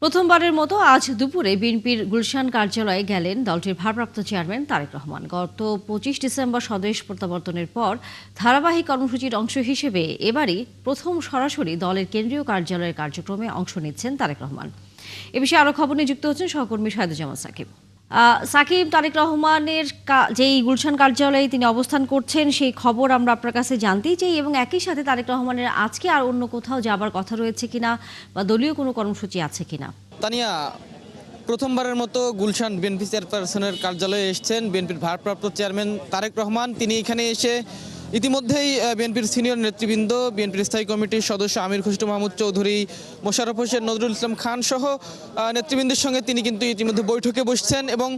প্রথমবারের মতো আজ দুপুরে বিএনপির গুলশান কার্যালয়ে গেলেন দলটির ভারপ্রাপ্ত চেয়ারম্যান তারেক রহমান। গত ২৫ ডিসেম্বর স্বদেশ প্রত্যাবর্তনের পর ধারাবাহিক কর্মসূচির অংশ হিসেবে এবারই প্রথম সরাসরি দলের কেন্দ্রীয় কার্যালয়ের কার্যক্রমে অংশ নিচ্ছেন তারেক রহমান। এ বিষয়ে আরও খবর নিয়ে যুক্ত হচ্ছেন সহকর্মী শাহেদুজ্জামান সাকিব। সাকিব, তারেক রহমানের যেই গুলশান কার্যালয়ে তিনি অবস্থান করছেন সেই খবর আমরা আপনার কাছে জানতেই চাই, এবং একই সাথে তারেক রহমানের আজকে আর অন্য কোথাও যাবার কথা রয়েছে কিনা বা দলীয় কোনো কর্মসূচি আছে কিনা। তানিয়া, প্রথমবারের মতো গুলশান বিএনপি চেয়ারপারসনের কার্যালয়ে এসেছেন বিএনপির ভারপ্রাপ্ত চেয়ারম্যান তারেক রহমান। তিনি এখানে এসে ইতিমধ্যেই বিএনপির সিনিয়র নেতৃবৃন্দ, বিএনপির স্থায়ী কমিটির সদস্য আমির খুশরু মাহমুদ চৌধুরী, মোশাররফ হোসেন, নজরুল ইসলাম খান সহ নেতৃবৃন্দের সঙ্গে তিনি কিন্তু ইতিমধ্যে বৈঠকে বসছেন। এবং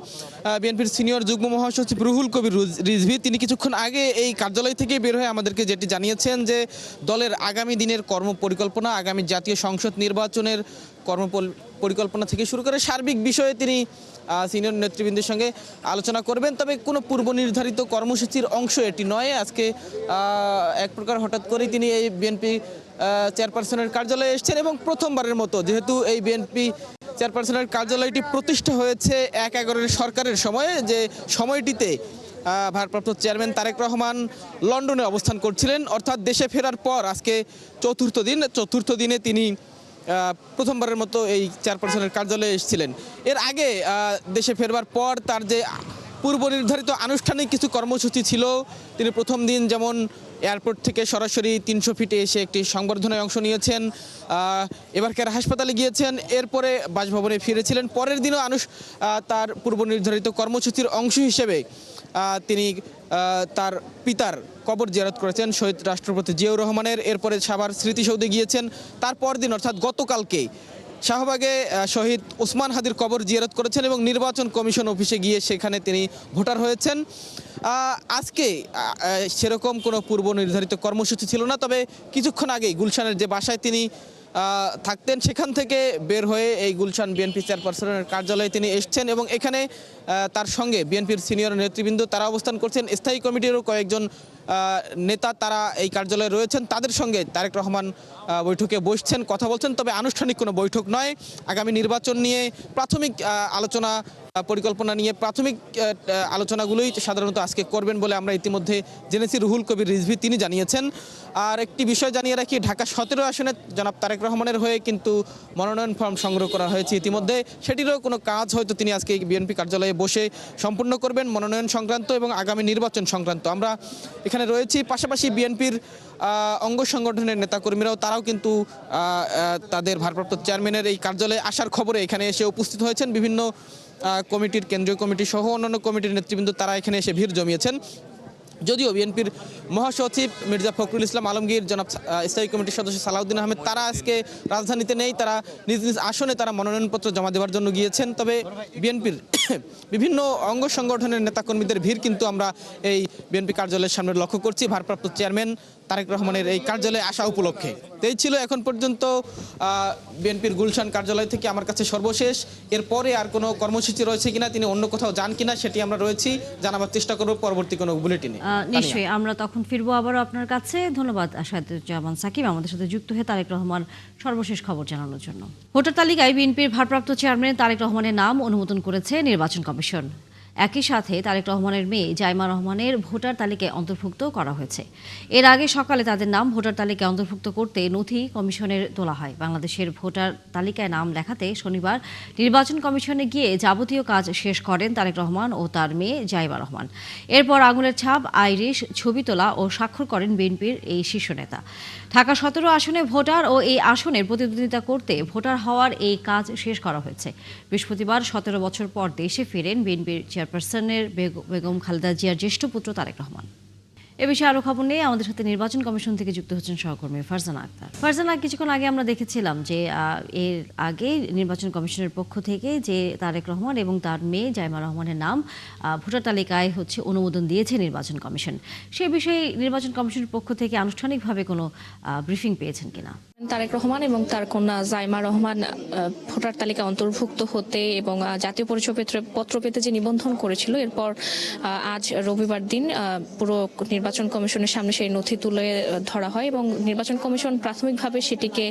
বিএনপির সিনিয়র যুগ্ম মহাসচিব রুহুল কবির রিজভী তিনি কিছুক্ষণ আগে এই কার্যালয় থেকে বের হয়ে আমাদেরকে যেটি জানিয়েছেন যে দলের আগামী দিনের কর্মপরিকল্পনা, আগামী জাতীয় সংসদ নির্বাচনের কর্মপরিকল্পনা থেকে শুরু করে সার্বিক বিষয়ে তিনি সিনিয়র নেতৃবৃন্দের সঙ্গে আলোচনা করবেন। তবে কোনো পূর্ব নির্ধারিত কর্মসূচির অংশ এটি নয়। আজকে এক প্রকার হঠাৎ করেই তিনি এই বিএনপি চেয়ারপারসনের কার্যালয়ে এসেছেন এবং প্রথমবারের মতো, যেহেতু এই বিএনপি চেয়ারপারসনের কার্যালয়টি প্রতিষ্ঠা হয়েছে ১/১১ সরকারের সময়ে, যে সময়টিতে ভারপ্রাপ্ত চেয়ারম্যান তারেক রহমান লন্ডনে অবস্থান করছিলেন, অর্থাৎ দেশে ফেরার পর আজকে চতুর্থ দিনে তিনি প্রথমবারের মতো এই চেয়ারপারসনের কার্যালয়ে এসেছিলেন। এর আগে দেশে ফেরবার পর তার যে পূর্ব নির্ধারিত আনুষ্ঠানিক কিছু কর্মসূচি ছিল, তিনি প্রথম দিন যেমন এয়ারপোর্ট থেকে সরাসরি ৩০০ ফিটে এসে একটি সংবর্ধনায় অংশ নিয়েছেন, এবারকার হাসপাতালে গিয়েছেন, এরপরে বাসভবনে ফিরেছিলেন। পরের দিনও তার পূর্ব নির্ধারিত কর্মসূচির অংশ হিসেবে তিনি তার পিতার কবর জিয়ারত করেছেন, শহীদ রাষ্ট্রপতি জিয়াউর রহমানের। এরপরে সাভার স্মৃতিসৌধে গিয়েছেন। তারপর দিন অর্থাৎ গতকালকে শাহবাগে শহীদ ওসমান হাদির কবর জিয়ারত করেছেন এবং নির্বাচন কমিশন অফিসে গিয়ে সেখানে তিনি ভোটার হয়েছেন। আজকে সেরকম কোনো পূর্ব নির্ধারিত কর্মসূচি ছিল না, তবে কিছুক্ষণ আগেই গুলশানের যে বাসায় তিনি থাকতেন সেখান থেকে বের হয়ে এই গুলশান বিএনপি চেয়ারপারসনের কার্যালয়ে তিনি এসছেন এবং এখানে তার সঙ্গে বিএনপির সিনিয়র নেতৃবৃন্দ তারা অবস্থান করছেন। স্থায়ী কমিটিরও কয়েকজন নেতা তারা এই কার্যালয়ে রয়েছেন, তাদের সঙ্গে তারেক রহমান বৈঠকে বসছেন, কথা বলছেন। তবে আনুষ্ঠানিক কোনো বৈঠক নয়। আগামী নির্বাচন নিয়ে প্রাথমিক আলোচনা, পরিকল্পনা নিয়ে প্রাথমিক আলোচনাগুলোই সাধারণত আজকে করবেন বলে আমরা ইতিমধ্যে জেনেছি। রুহুল কবির রিজভী তিনি জানিয়েছেন। আর একটি বিষয় জানিয়ে রাখি, ঢাকা ১৭ আসনে জনাব তারেক রহমানের হয়ে কিন্তু মনোনয়ন ফর্ম সংগ্রহ করা হয়েছে ইতিমধ্যে। সেটিরও কোনো কাজ হয়তো তিনি আজকে বিএনপি কার্যালয়ে বসে সম্পূর্ণ করবেন, মনোনয়ন সংক্রান্ত এবং আগামী নির্বাচন সংক্রান্ত। আমরা এখানে রয়েছি, পাশাপাশি বিএনপির অঙ্গ সংগঠনের নেতাকর্মীরাও তারাও কিন্তু তাদের ভারপ্রাপ্ত চেয়ারম্যানের এই কার্যালয়ে আসার খবরে এখানে এসে উপস্থিত হয়েছেন। বিভিন্ন কমিটির, কেন্দ্রীয় কমিটি সহ অন্যান্য কমিটির নেতৃবৃন্দ তারা এখানে এসে ভিড় জমিয়েছেন। যদিও বিএনপির মহাসচিব মির্জা ফখরুল ইসলাম আলমগীর, জনাব স্থায়ী কমিটির সদস্য সালাউদ্দিন আহমেদ তারা আজকে রাজধানীতে নেই, তারা নিজ নিজ আসনে তারা মনোনয়নপত্র জমা দেওয়ার জন্য গিয়েছেন। তবে বিএনপির বিভিন্ন অঙ্গ সংগঠনের নেতাকর্মীদের ভিড় কিন্তু আমরা এই বিএনপি কার্যালয়ের সামনে লক্ষ্য করছি ভারপ্রাপ্ত চেয়ারম্যান তারেক রহমানের এই কার্যালয়ে আসা উপলক্ষে। এই ছিল এখন পর্যন্ত বিএনপির গুলশান কার্যালয় থেকে আমার কাছে সর্বশেষ। এরপরে আর কোনো কর্মসূচি রয়েছে কিনা, তিনি অন্য কোথাও যান কিনা, সেটি আমরা রয়েছি জানাবার চেষ্টা করব পরবর্তী কোনো বুলেটিনে। নিশ্চয়ই আমরা তখন ফিরবো আবারও আপনার কাছে। ধন্যবাদ শাহেদুজ্জামান সাকিব আমাদের সাথে যুক্ত হয়ে তারেক রহমান সর্বশেষ খবর জানানোর জন্য। ভোটার তালিকায় বিএনপির ভারপ্রাপ্ত চেয়ারম্যান তারেক রহমানের নাম অনুমোদন করেছে নির্বাচন কমিশন। একই সাথে তারেক রহমানের মেয়ে জাইমা রহমানের ভোটার তালিকায় অন্তর্ভুক্ত করা হয়েছে। এর আগে সকালে তাদের নাম ভোটার তালিকায় অন্তর্ভুক্ত করতে নথি কমিশনের তোলা হয়। বাংলাদেশের ভোটার তালিকায় নাম লেখাতে শনিবার নির্বাচন কমিশনে গিয়ে যাবতীয় কাজ শেষ করেন তারেক রহমান ও তার মেয়ে জাইমা রহমান। এরপর আঙুলের ছাপ, আইরিশ, ছবি তোলা ও স্বাক্ষর করেন বিএনপির এই শীর্ষ নেতা। ঢাকা ১৭ আসনে ভোটার ও এই আসনের প্রতিদ্বন্দ্বিতা করতে ভোটার হওয়ার এই কাজ শেষ করা হয়েছে। বৃহস্পতিবার ১৭ বছর পর দেশে ফেরেন বিএনপির চেয়ারপারসনের বেগম খালেদা জিয়ার জ্যেষ্ঠ পুত্র তারেক রহমান। এ বিষয়ে আরো খবর নিয়ে আমাদের সাথে নির্বাচন কমিশন থেকে যুক্ত হচ্ছেন সহকর্মী ফারজানা আক্তার। ফারজানা, কিছুক্ষণ আগে আমরা দেখেছিলাম যে এর আগে নির্বাচন কমিশনের পক্ষ থেকে যে তারেক রহমান এবং তার মেয়ে জাইমা রহমানের নাম ভোটার তালিকায় অনুমোদন দিয়েছে নির্বাচন কমিশন। সে বিষয়ে নির্বাচন কমিশনের পক্ষ থেকে আনুষ্ঠানিকভাবে কোনো ব্রিফিং পেয়েছেন কিনা? তারেক রহমান এবং তার কন্যা জাইমা রহমান ভোটার তালিকায় অন্তর্ভুক্ত হতে এবং জাতীয় পরিচয়পত্র পেতে যে নিবন্ধন করেছিল, এরপর আজ রবিবার দিন পুরো নির্বাচন কমিশনের সামনে সেই নথি তুলে ধরা হয় এবং নির্বাচন কমিশন প্রাথমিকভাবে সেটিকে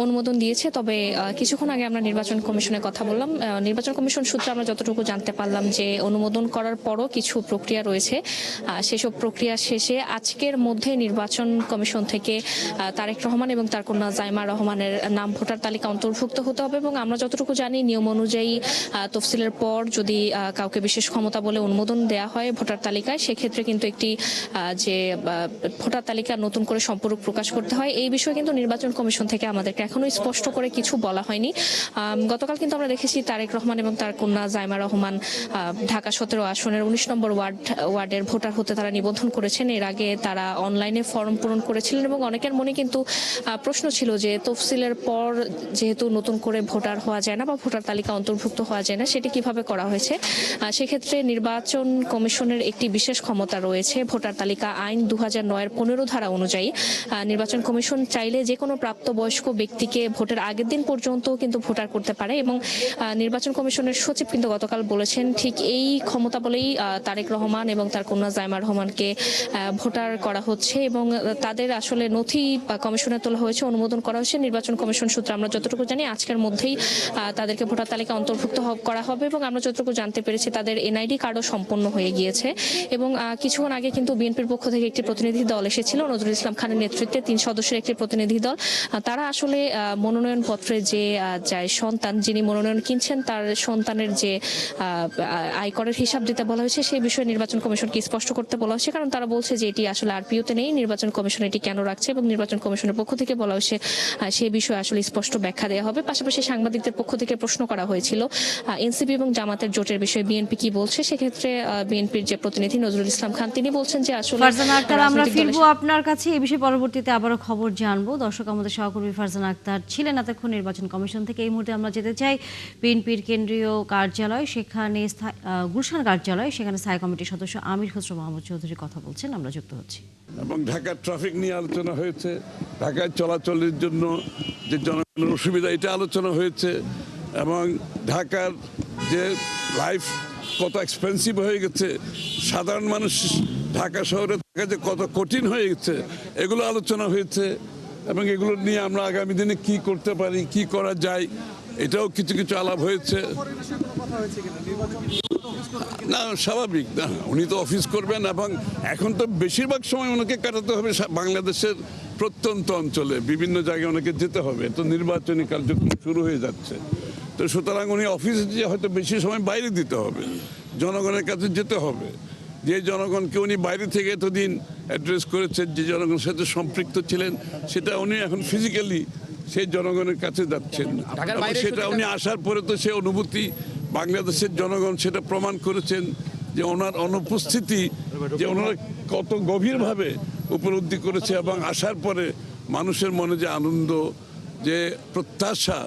অনুমোদন দিয়েছে। তবে কিছুক্ষণ আগে আমরা নির্বাচন কমিশনের কথা বললাম। নির্বাচন কমিশন সূত্রে আমরা যতটুকু জানতে পারলাম যে অনুমোদন করার পরও কিছু প্রক্রিয়া রয়েছে। সেসব প্রক্রিয়া শেষে আজকের মধ্যে নির্বাচন কমিশন থেকে তারেক রহমান এবং তার কন্যা জাইমা রহমানের নাম ভোটার তালিকা অন্তর্ভুক্ত হতে হবে এবং আমরা যতটুকু জানি নিয়ম অনুযায়ী তফসিলের পর যদি কাউকে বিশেষ ক্ষমতা বলে অনুমোদন দেয়া হয় ভোটার তালিকায়, সেক্ষেত্রে কিন্তু একটি যে ভোটার তালিকা নতুন করে সম্পূরক প্রকাশ করতে হয়। এই বিষয়ে কিন্তু নির্বাচন কমিশন থেকে আমাদেরকে এখনো স্পষ্ট করে কিছু বলা হয়নি। গতকাল কিন্তু আমরা দেখেছি তারেক রহমান এবং তার কন্যা জাইমা রহমান ঢাকা 17 আসনের 19 নম্বর ওয়ার্ডের ভোটার হতে তারা নিবন্ধন করেছেন। এর আগে তারা অনলাইনে ফর্ম পূরণ করেছিলেন এবং অনেকের মনে কিন্তু প্রশ্ন ছিল যে তফসিলের পর যেহেতু নতুন করে ভোটার হওয়া যায় না বা ভোটার তালিকা অন্তর্ভুক্ত হওয়া যায় না, সেটি কিভাবে করা হয়েছে। সেক্ষেত্রে নির্বাচন কমিশনের একটি বিশেষ ক্ষমতা রয়েছে। ভোটার তালিকা আইন 2009-এর 15 ধারা অনুযায়ী নির্বাচন কমিশন চাইলে যে কোনো প্রাপ্তবয়স্ক ব্যক্তিকে ভোটের আগের দিন পর্যন্ত কিন্তু ভোটার করতে পারে এবং নির্বাচন কমিশনের সচিব কিন্তু গতকাল বলেছেন ঠিক এই ক্ষমতা বলেই তারেক রহমান এবং তার কন্যা জাইমা রহমানকে ভোটার করা হচ্ছে এবং তাদের আসলে নথি কমিশনে তোলা হয়েছে, অনুমোদন করা হয়েছে। নির্বাচন কমিশন সূত্রে আমরা যতটুকু জানি আজকের মধ্যেই তাদেরকে ভোটার তালিকা অন্তর্ভুক্ত করা হবে এবং আমরা যতটুকু জানতে পেরেছি তাদের এনআইডি কার্ডও সম্পন্ন হয়ে গিয়েছে। এবং কিছুক্ষণ আগে কিন্তু বিএনপির পক্ষ থেকে একটি প্রতিনিধি দল এসেছিল, নজরুল ইসলাম খানের নেতৃত্বে 3 সদস্যের একটি প্রতিনিধি দল। তারা আসলে মনোনয়ন পত্রে যে সন্তান যিনি মনোনয়ন কিনছেন তার সন্তানের যে আয়করের হিসাব দিতে বলা হয়েছে সেই বিষয়ে নির্বাচন কমিশনকে স্পষ্ট করতে বলা হয়েছে, কারণ তারা বলছে যে এটি আসলে আরপিওতে নেই, নির্বাচন কমিশন এটি কেন রাখছে এবং নির্বাচন কমিশনের পক্ষ থেকে বলা হয়েছে সেই বিষয়ে আসলে স্পষ্ট ব্যাখ্যা দেওয়া হবে। পাশাপাশি সাংবাদিকদের পক্ষ থেকে প্রশ্ন করা হয়েছিল এনসিপি এবং জামাতের জোটের বিষয়ে বিএনপি কি বলছে। সেক্ষেত্রে বিএনপির যে প্রতিনিধি নজরুল ইসলাম খান তিনি বলছেন যে আসলে ফারজানা আক্তার, আমরা ফিরবো আপনার কাছে এই বিষয়ে পরবর্তীতে আবারও খবর জানবো। দর্শক, আমাদের সহকর্মী ফারজানা আক্তার ছিলেন এতক্ষণ নির্বাচন কমিশন থেকে। এই মুহূর্তে আমরা যেতে চাই বিএনপির কেন্দ্রীয় কার্যালয়, সেখানে গুলশান কার্যালয়, সেখানে স্থায়ী কমিটির সদস্য আমির খসরু মাহমুদ চৌধুরী কথা বলছেন, আমরা যুক্ত হচ্ছি। এবং ঢাকার ট্রাফিক নিয়ে আলোচনা হয়েছে, ঢাকায় চলাচলের জন্য যে জনগণের অসুবিধা এটা আলোচনা হয়েছে এবং ঢাকার যে লাইফ কত এক্সপেন্সিভ হয়ে গেছে, সাধারণ মানুষ ঢাকা শহরে থাকা যে কত কঠিন হয়ে গেছে এগুলো আলোচনা হয়েছে এবং এগুলো নিয়ে আমরা আগামী দিনে কি করতে পারি, কি করা যায় এটাও কিছু কিছু আলাপ হয়েছে। না, স্বাভাবিক না, উনি তো অফিস করবেন এবং এখন তো বেশিরভাগ সময় ওনাকে কাটাতে হবে বাংলাদেশের প্রত্যন্ত অঞ্চলে, বিভিন্ন জায়গায় ওনাকে যেতে হবে, তো নির্বাচনী কার্যক্রম শুরু হয়ে যাচ্ছে। তো সুতরাং উনি অফিসে যে হয়তো বেশি সময় বাইরে দিতে হবে, জনগণের কাছে যেতে হবে। যে জনগণকে উনি বাইরে থেকে এতদিন অ্যাড্রেস করেছেন, যে জনগণের সাথে সম্পৃক্ত ছিলেন, সেটা উনি এখন ফিজিক্যালি সেই জনগণের কাছে যাচ্ছেন। সেটা উনি আসার পরে তো সে অনুভূতি বাংলাদেশের জনগণ সেটা প্রমাণ করেছেন যে ওনার অনুপস্থিতি যে ওনারা কত গভীরভাবে উপলব্ধি করেছে এবং আসার পরে মানুষের মনে যে আনন্দ, যে প্রত্যাশা,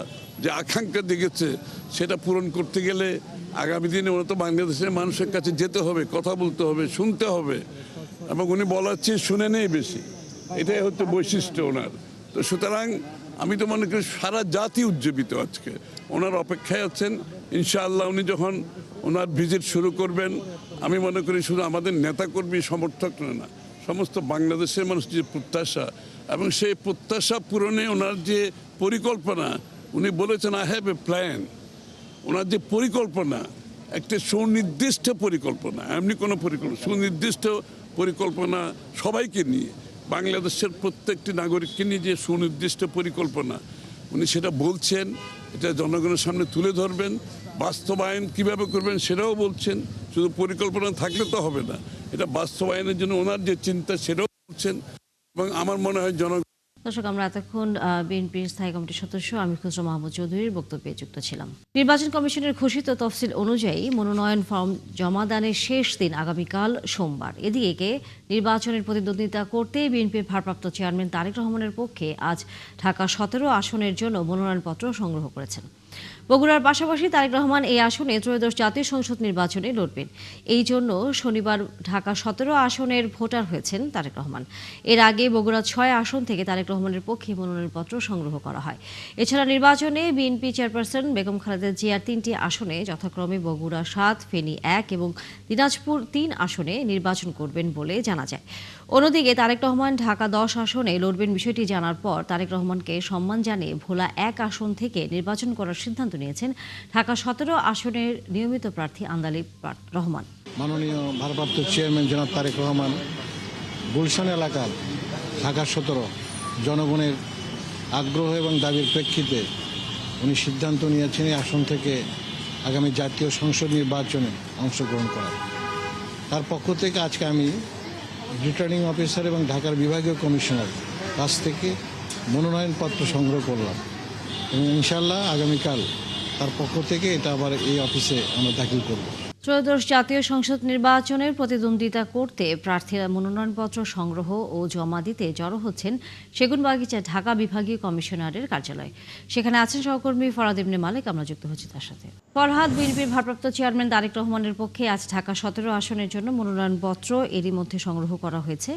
যে আকাঙ্ক্ষা দেখেছে সেটা পূরণ করতে গেলে আগামী দিনে ওরা তো বাংলাদেশের মানুষের কাছে যেতে হবে, কথা বলতে হবে, শুনতে হবে এবং উনি বলার চেয়ে শুনে নেই বেশি, এটাই হচ্ছে বৈশিষ্ট্য ওনার। তো সুতরাং আমি তো মনে করি সারা জাতি উজ্জীবিত আজকে ওনার অপেক্ষায় আছেন। ইনশাআল্লাহ উনি যখন ওনার ভিজিট শুরু করবেন, আমি মনে করি শুধু আমাদের নেতাকর্মী সমর্থক না, সমস্ত বাংলাদেশের মানুষ যে প্রত্যাশা এবং সেই প্রত্যাশা পূরণে ওনার যে পরিকল্পনা, উনি বলেছেন আই হ্যাভ এ প্ল্যান। ওনার যে পরিকল্পনা, একটা সুনির্দিষ্ট পরিকল্পনা, এমনি কোনো পরিকল্পনা, সুনির্দিষ্ট পরিকল্পনা সবাইকে নিয়ে, বাংলাদেশের প্রত্যেকটি নাগরিককে নিয়ে যে সুনির্দিষ্ট পরিকল্পনা উনি সেটা বলছেন, এটা জনগণের সামনে তুলে ধরবেন। বাস্তবায়ন কিভাবে করবেন সেটাও বলছেন, শুধু পরিকল্পনা থাকলে তো হবে না, এটা বাস্তবায়নের জন্য ওনার যে চিন্তা সেটাও বলছেন এবং আমার মনে হয় দর্শক, আমরা এতক্ষণ বিএনপির স্থায়ী কমিটির সদস্য আমির খসরু মাহমুদ চৌধুরীর বক্তব্যে যুক্ত ছিলাম। নির্বাচন কমিশনের ঘোষিত তফসিল অনুযায়ী মনোনয়ন ফর্ম জমা দানের শেষ দিন আগামীকাল সোমবার। এদিকে নির্বাচনের প্রতিদ্বন্দ্বিতা করতে বিএনপির ভারপ্রাপ্ত চেয়ারম্যান তারেক রহমানের পক্ষে আজ ঢাকা 17 আসনের জন্য মনোনয়নপত্র সংগ্রহ করেছেন। বগুড়ার পাশাপাশি তারেক রহমান এই আসনে ত্রয়োদশ জাতীয় সংসদ নির্বাচনে লড়বেন। এই জন্য শনিবার ঢাকা 17 আসনের ভোটার হয়েছেন তারেক রহমান। এর আগে বগুড়া 6 আসন থেকে তারেক রহমানের পক্ষে মনোনয়নপত্র সংগ্রহ করা হয়। এছাড়া নির্বাচনে বিএনপি চেয়ারপারসন বেগম খালেদা জিয়ার 3টি আসনে যথাক্রমে বগুড়া 7, ফেনী 1 এবং দিনাজপুর 3 আসনে নির্বাচন করবেন বলে জানা যায়। অন্যদিকে তারেক রহমান ঢাকা 10 আসনে লড়বেন বিষয়টি জানার পর তারেক রহমানকে সম্মান জানিয়ে ভোলা 1 আসন থেকে নির্বাচন করার সিদ্ধান্ত নিয়েছেন ঢাকা 17 আসনের নিয়মিত প্রার্থী আন্দালি রহমান। মাননীয় ভারপ্রাপ্ত চেয়ারম্যান জনাব তারেক রহমান গুলশান এলাকার ঢাকা 17 জনগণের আগ্রহ এবং দাবির প্রেক্ষিতে উনি সিদ্ধান্ত নিয়েছেন এই আসন থেকে আগামী জাতীয় সংসদ নির্বাচনে অংশগ্রহণ করার। তার পক্ষ থেকে আজকে আমি রিটার্নিং অফিসার এবং ঢাকার বিভাগীয় কমিশনার কাছ থেকে মনোনয়নপত্র সংগ্রহ করলাম এবং ইনশাল্লাহ আগামীকাল তার পক্ষ থেকে এটা আবার এই অফিসে আমরা দাখিল করব। ত্রয়োদশ জাতীয় সংসদ নির্বাচনের প্রতিদ্বন্দ্বিতা করতে প্রার্থীরা মনোনয়নপত্র সংগ্রহ ও জমা দিতে জড়ো হচ্ছেন সেগুনবাগিচা ঢাকা বিভাগীয় কমিশনারের কার্যালয়। সেখানে আছেন সহকর্মী ফরহাদ ইবনে মালিক, আমরা যুক্ত হচ্ছি তার সাথে। ফরহাদ, বিএনপির ভারপ্রাপ্ত চেয়ারম্যান তারেক রহমানের পক্ষে আজ ঢাকা 17 আসনের জন্য মনোনয়নপত্র এরই মধ্যে সংগ্রহ করা হয়েছে।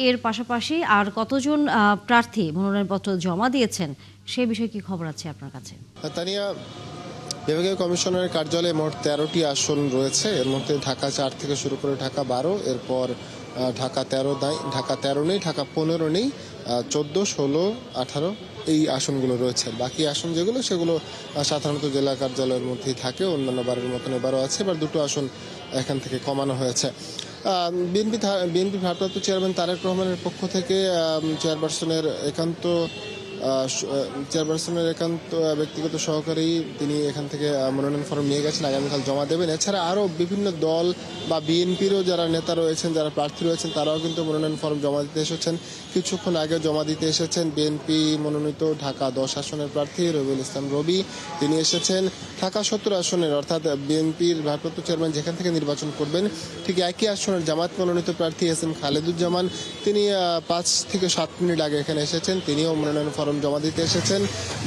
এর পাশাপাশি আর কতজন প্রার্থী মনোনয়নপত্র জমা দিয়েছেন সে বিষয়ে কি খবর আছে আপনার কাছে? তানিয়া, বিভাগীয় কমিশনারের কার্যালয়ে মোট 13টি আসন রয়েছে। এর মধ্যে ঢাকা 4 থেকে শুরু করে ঢাকা 12, এরপর ঢাকা 13 নেই, ঢাকা 15 নেই, 14, 16, 18 এই আসনগুলো রয়েছে। বাকি আসন যেগুলো সেগুলো সাধারণত জেলা কার্যালয়ের মধ্যেই থাকে, অন্যান্য বারের মতন এবারও আছে। এবার 2টো আসন এখান থেকে কমানো হয়েছে। বিএনপি ভারপ্রাপ্ত চেয়ারম্যান তারেক রহমানের পক্ষ থেকে চেয়ারপারসনের একান্ত ব্যক্তিগত সহকারী তিনি এখান থেকে মনোনয়ন ফর্ম নিয়ে গেছেন, আগামীকাল জমা দেবেন। এছাড়া আরও বিভিন্ন দল বা বিএনপিরও যারা নেতা রয়েছেন, যারা প্রার্থী রয়েছেন, তারাও কিন্তু মনোনয়ন ফর্ম জমা দিতে এসেছেন। কিছুক্ষণ আগে জমা দিতে এসেছেন বিএনপি মনোনীত ঢাকা 10 আসনের প্রার্থী রবিউল ইসলাম রবি। তিনি এসেছেন ঢাকা 17 আসনের, অর্থাৎ বিএনপির ভারপ্রাপ্ত চেয়ারম্যান যেখান থেকে নির্বাচন করবেন ঠিক একই আসনের জামাত মনোনীত প্রার্থী এস.এম. খালেদুজ্জামান। তিনি 5 থেকে 7 মিনিট আগে এখানে এসেছেন, তিনিও মনোনয়ন ফর্ম জমা দিতে এসেছেন।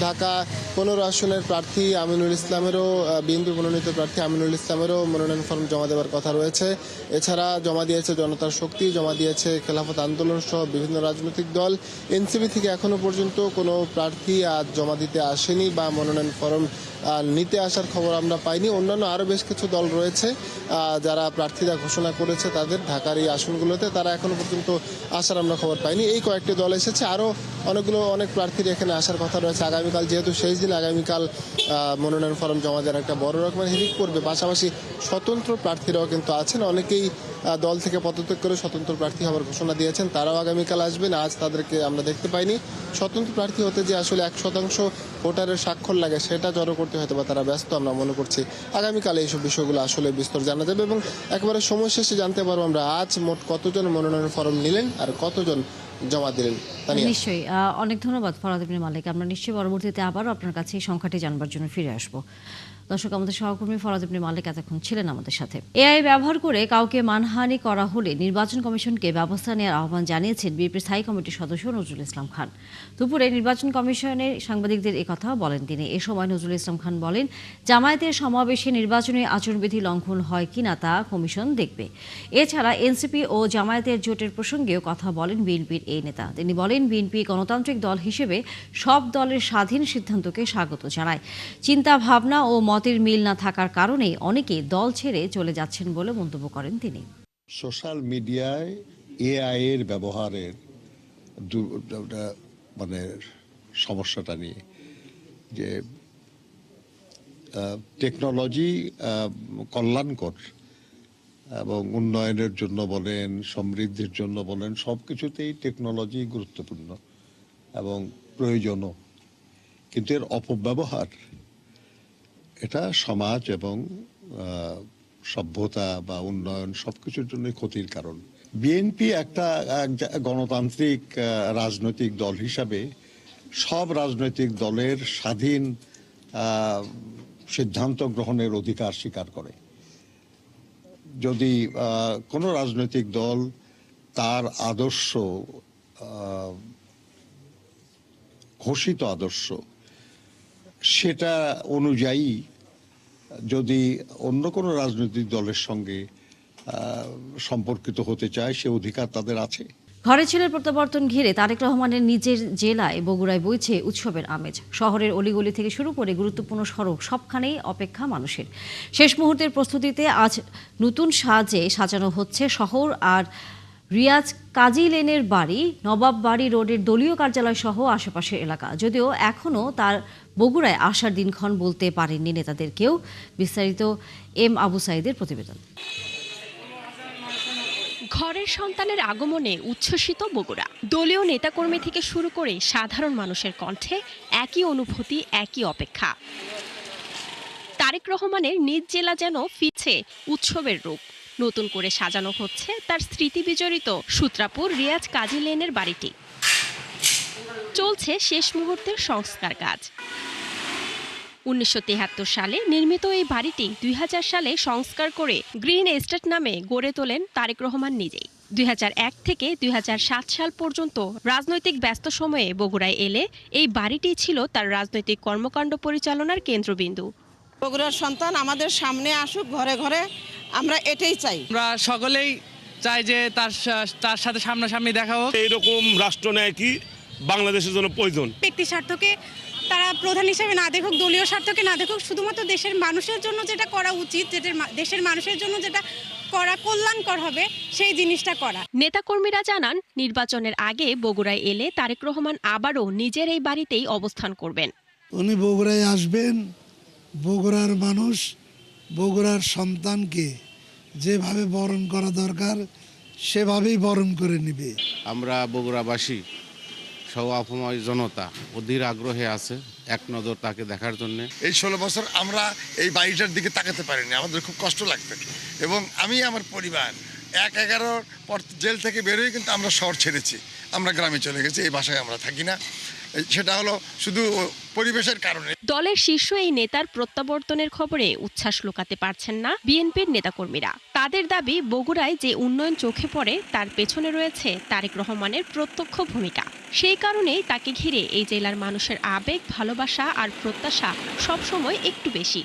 ঢাকা 15 আসনের প্রার্থী আমিনুল ইসলামেরও, বিএনপি মনোনীত প্রার্থী আমিনুল ইসলামেরও মনোনয়ন ফর্ম জমা দেওয়ার কথা রয়েছে। এছাড়া জমা দিয়েছে জনতার শক্তি, জমা দিয়েছে খেলাফত আন্দোলন সহ বিভিন্ন রাজনৈতিক দল। এনসিপি থেকে এখনো পর্যন্ত কোনো প্রার্থী আজ জমা দিতে আসেনি বা মনোনয়ন ফর্ম নিতে আসার খবর আমরা পাইনি। অন্যান্য আরও বেশ কিছু দল রয়েছে যারা প্রার্থীরা ঘোষণা করেছে তাদের ঢাকার এই আসনগুলোতে, তারা এখনো পর্যন্ত আসার আমরা খবর পাইনি। এই কয়েকটি দল এসেছে, আরও অনেক প্রার্থীর এখানে আসার কথা রয়েছে। আগামীকাল যেহেতু শেষ দিন, আগামীকাল মনোনয়ন ফর্ম জমা দেওয়ার একটা বড় রকমের হিড়িক পড়বে। পাশাপাশি স্বতন্ত্র প্রার্থীরাও কিন্তু আছেন, অনেকেই দল থেকে পদত্যাগ করে স্বতন্ত্র প্রার্থী হওয়ার ঘোষণা দিয়েছেন, তারাও আগামীকাল আসবেন। আজ তাদেরকে আমরা দেখতে পাইনি। স্বতন্ত্র প্রার্থী হতে যে আসলে 1% ভোটারের স্বাক্ষর লাগে সেটা জড়ো করতে হয়তো বা তারা ব্যস্ত, আমরা মনে করছি। আগামীকাল এইসব বিষয়গুলো আসলে বিস্তর জানা যাবে এবং একেবারে সময় শেষে জানতে পারবো আমরা আজ মোট কতজন মনোনয়ন ফর্ম নিলেন আর কতজন জমা দিলেন। নিশ্চয়ই, অনেক ধন্যবাদ ফরহাদ ইবনে মালিক। আমরা নিশ্চয়ই পরবর্তীতে আবারও আপনার কাছে এই সংখ্যাটি জানবার জন্য ফিরে আসবো। দর্শক, আমাদের সহকর্মী ফরহাদ ইবনে মালিক এতক্ষণ ছিলেন আমাদের সাথে। এআই ব্যবহার করে কাউকে মানহানি করা হলে নির্বাচন কমিশনকে ব্যবস্থা নেওয়ার আহ্বান জানিয়েছেন বিএনপির স্থায়ী কমিটির সদস্য নজরুল ইসলাম খান। দুপুরে নির্বাচন কমিশনের সাংবাদিকদের কথা বলেন তিনি। এ সময় নজরুল ইসলাম খান বলেন, জামায়াতের সমাবেশে নির্বাচনী আচরণবিধি লঙ্ঘন হয় কিনা তা কমিশন দেখবে। এছাড়া এনসিপি ও জামায়াতের জোটের প্রসঙ্গেও কথা বলেন বিএনপির এই নেতা। তিনি বলেন, বিএনপি গণতান্ত্রিক দল হিসেবে সব দলের স্বাধীন সিদ্ধান্তকে স্বাগত জানায়। চিন্তা ভাবনা ও মতের মিল না থাকার কারণে অনেকে দল ছেড়ে চলে যাচ্ছেন বলে মন্তব্য করেন তিনি। সোশ্যাল মিডিয়ায় এআই এর ব্যবহারের মানে সমস্যাটা নিয়ে, যে টেকনোলজি কল্যাণকর এবং উন্নয়নের জন্য বলেন, সমৃদ্ধির জন্য বলেন, সব কিছুতেই টেকনোলজি গুরুত্বপূর্ণ এবং প্রয়োজনও, কিন্তু এর অপব্যবহার এটা সমাজ এবং সভ্যতা বা উন্নয়ন সবকিছুর জন্য ক্ষতির কারণ। বিএনপি একটা গণতান্ত্রিক রাজনৈতিক দল হিসাবে সব রাজনৈতিক দলের স্বাধীন সিদ্ধান্ত গ্রহণের অধিকার স্বীকার করে। যদি কোনো রাজনৈতিক দল তার আদর্শ, ঘোষিত আদর্শ সেটা অনুযায়ী যদি অন্য কোনো রাজনৈতিক দলের সঙ্গে সম্পর্কিত হতে চায় সে অধিকার তাদের আছে। ঘরে ছেলের প্রত্যাবর্তন ঘিরে তারেক রহমানের নিজের জেলায় বগুড়ায় বইছে উৎসবের আমেজ। শহরের অলিগলি থেকে শুরু করে গুরুত্বপূর্ণ সড়ক সবখানেই অপেক্ষা মানুষের। শেষ মুহূর্তের প্রস্তুতিতে আজ নতুন সাজে সাজানো হচ্ছে শহর। আর রিয়াজ কাজী লেনের বাড়ি, নবাব বাড়ি রোডের দলীয় কার্যালয় সহ আশেপাশের এলাকা। যদিও এখনও তার বগুড়ায় আসার দিনক্ষণ বলতে পারেননি নেতাদের কেউ। বিস্তারিত এম আবু সাইদের প্রতিবেদন। ঘরের সন্তানের আগমনে উচ্ছ্বসিত বগুড়া। দলীয় নেতাকর্মী থেকে শুরু করে সাধারণ মানুষের কণ্ঠে একই অনুভূতি, একই অপেক্ষা। তারেক রহমানের নিজ জেলা যেন ফিরছে উৎসবের রূপ। নতুন করে সাজানো হচ্ছে তার স্মৃতি বিজড়িত সূত্রাপুর রিয়াজ কাজী লেনের বাড়িটি। চলছে শেষ মুহূর্তের সংস্কার কাজ। 1973 সালে নির্মিত এই বাড়িটি 2000 সালে সংস্কার করে গ্রিন এস্টেট নামে গড়ে তোলেন তারেক রহমান নিজেই। 2001 থেকে 2007 সাল পর্যন্ত রাজনৈতিক ব্যস্ত সময়ে বগুড়ায় এলে এই বাড়িটি ছিল তার রাজনৈতিক কর্মকাণ্ড পরিচালনার কেন্দ্রবিন্দু। বগুড়ার সন্তান আমাদের সামনে আসুক, ঘরে ঘরে, আমরা এটাই চাই। আমরা সকলেই চাই যে তার সাথে সামনাসামনি দেখা হোক। এইরকম রাষ্ট্রনায়কই বাংলাদেশের জন্য প্রয়োজন। ব্যক্তি স্বার্থকে তারা প্রধান হিসেবে না দেখুক, দলীয় স্বার্থকে না দেখুক, শুধুমাত্র দেশের মানুষের জন্য যেটা করা উচিত, যেটা দেশের মানুষের জন্য যেটা করা কল্যাণকর হবে সেই জিনিসটা করা। নেতাকর্মীরা জানান, নির্বাচনের আগে বগুড়ায় এলে তারেক রহমান আবারও নিজের এই বাড়িতেই অবস্থান করবেন। উনি বগুড়ায় আসবেন, বগুড়ার মানুষ বগুড়ার সন্তানকে যেভাবে বরণ করা দরকার সেভাবেই বরণ করে নেবে। আমরা বগুড়াবাসী সহ আপাময় জনতা অধীর আগ্রহে আছে এক নজর তাকে দেখার জন্য। এই 16 বছর আমরা এই বাড়িটার দিকে তাকাতে পারিনি, আমাদের খুব কষ্ট লাগবে। এবং আমি আমার পরিবার 1-11 পর জেল থেকে বেরোয় কিন্তু আমরা শহর ছেড়েছি, আমরা গ্রামে চলে গেছি, এই বাসায় আমরা থাকি না। সেটা হলো শুধু পরিবেশের কারণে। দলের শীর্ষ এই নেতার প্রত্যাবর্তনের খবরে উচ্ছ্বাস লুকাতে পারছেন না বিএনপির নেতাকর্মীরা। তাদের দাবি, বগুড়ায় যে উন্নয়ন চোখে পড়ে তার পেছনে রয়েছে তারেক রহমানের প্রত্যক্ষ ভূমিকা। সেই কারণেই তাকে ঘিরে এই জেলার মানুষের আবেগ, ভালোবাসা আর প্রত্যাশা সবসময় একটু বেশি।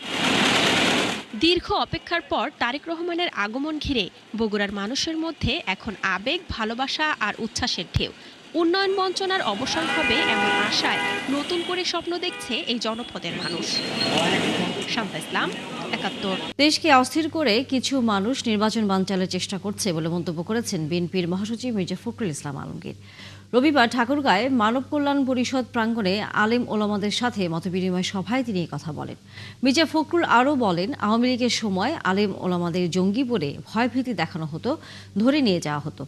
দীর্ঘ অপেক্ষার পর তারেক রহমানের আগমন ঘিরে বগুড়ার মানুষের মধ্যে এখন আবেগ, ভালোবাসা আর উচ্ছ্বাসের ঢেউ। উন্নয়ন বঞ্চনার অবসান হবে এমন আশায় নতুন করে স্বপ্ন দেখছে এই জনপদের মানুষ। শান্তা ইসলাম, ৭১। দেশকে অস্থির করে কিছু মানুষ নির্বাচন বানচালের চেষ্টা করছে বলে মন্তব্য করেছেন বিএনপির মহাসচিব মির্জা ফখরুল ইসলাম আলমগীর। রবিবার ঠাকুরগাঁয়ে মানব কল্যাণ পরিষদ প্রাঙ্গণে আলেম ওলামাদের সাথে মতবিনিময় সভায় তিনি কথা বলেন। মির্জা ফখরুল আরও বলেন, আওয়ামী লীগের সময় আলেম ওলামাদের জঙ্গি বলে ভয়ভীতি দেখানো হতো, ধরে নিয়ে যাওয়া হতো।